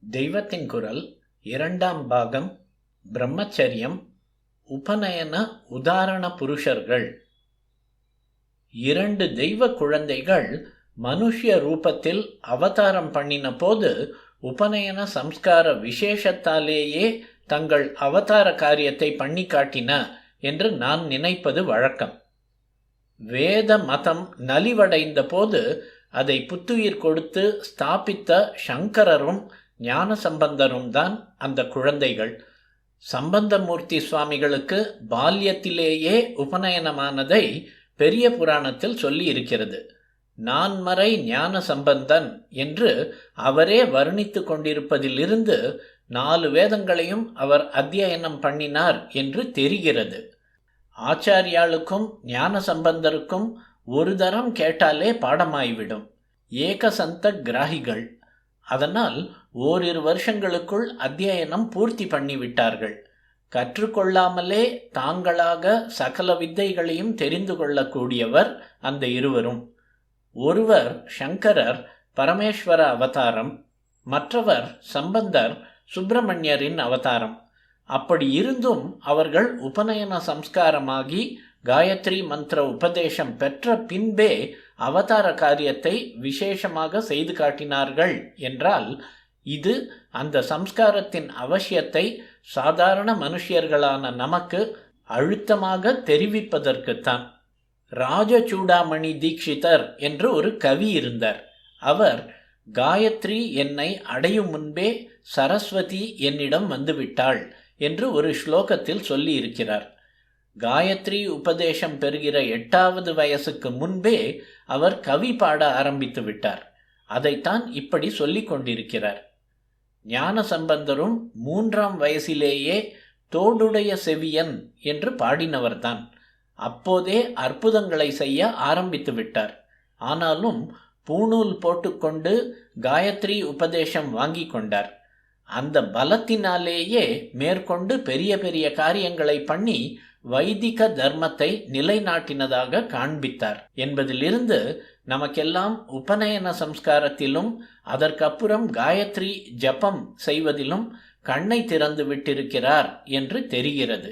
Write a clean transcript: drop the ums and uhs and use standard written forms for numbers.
தெய்வத்தின் குரல் இரண்டாம் பாகம் பிரம்மச்சரியம் உபநயன உதாரண புருஷர்கள். 2 தெய்வ குழந்தைகள் மனுஷ்ய ரூபத்தில் அவதாரம் பண்ணின போது உபநயன சம்ஸ்கார விசேஷத்தாலேயே தங்கள் அவதார காரியத்தை பண்ணி காட்டின என்று நான் நினைப்பது வழக்கம். வேத மதம் நலிவடைந்த போது அதை புத்துயிர் கொடுத்து ஸ்தாபித்த சங்கரரும் ஞான சம்பந்தரும் தான் அந்த குழந்தைகள். சம்பந்தமூர்த்தி சுவாமிகளுக்கு பால்யத்திலேயே உபநயனமானதை பெரிய புராணத்தில் சொல்லி இருக்கிறது. நான்மறை ஞான சம்பந்தன் என்று அவரே வர்ணித்து கொண்டிருப்பதிலிருந்து 4 வேதங்களையும் அவர் அத்தியனம் பண்ணினார் என்று தெரிகிறது. ஆச்சாரியாளுக்கும் ஞான சம்பந்தருக்கும் ஒரு தரம் கேட்டாலே பாடமாய்விடும். ஏகசந்த கிராகிகள். அதனால் ஓரிரு வருஷங்களுக்குள் அத்தியனம் பூர்த்தி பண்ணிவிட்டார்கள். கற்றுக்கொள்ளாமலே தாங்களாக சகல வித்தைகளையும் தெரிந்து கொள்ளக்கூடியவர் அந்த இருவரும். ஒருவர் சங்கரர் பரமேஸ்வர அவதாரம், மற்றவர் சம்பந்தர் சுப்பிரமணியரின் அவதாரம். அப்படி இருந்தும் அவர்கள் உபநயன சம்ஸ்காரமாகி காயத்ரி மந்திர உபதேசம் பெற்ற பின்பே அவதார காரியத்தை விசேஷமாக செய்து காட்டினார்கள் என்றால் இது அந்த சம்ஸ்காரத்தின் அவசியத்தை சாதாரண மனுஷியர்களான நமக்கு அழுத்தமாக தெரிவிப்பதற்குத்தான். ராஜசூடாமணி தீட்சிதர் என்று ஒரு கவி இருந்தார். அவர் காயத்ரி என்னை அடையும் முன்பே சரஸ்வதி என்னிடம் வந்துவிட்டாள் என்று ஒரு ஸ்லோகத்தில் சொல்லி இருக்கிறார். காயத்ரி உபதேசம் பெறுகிற 8வது வயசுக்கு முன்பே அவர் கவி பாட ஆரம்பித்து விட்டார். அதைத்தான் இப்படி சொல்லிக் கொண்டிருக்கிறார். ஞான சம்பந்தரும் 3ஆம் வயசிலேயே தோடுடைய செவியன் என்று பாடினவர்தான். அப்போதே அற்புதங்களை செய்ய ஆரம்பித்து விட்டார். ஆனாலும் பூணூல் போட்டுக்கொண்டு காயத்ரி உபதேசம் வாங்கி கொண்டார். அந்த பலத்தினாலேயே மேற்கொண்டு பெரிய பெரிய காரியங்களை பண்ணி வைதிக தர்மத்தை நிலைநாட்டினதாக காண்பித்தார் என்பதிலிருந்து நமக்கெல்லாம் உபநயன சம்ஸ்காரத்திலும் அதற்கப்புறம் காயத்ரி ஜபம் செய்வதிலும் கண்ணை திறந்து விட்டிருக்கிறார் என்று தெரிகிறது.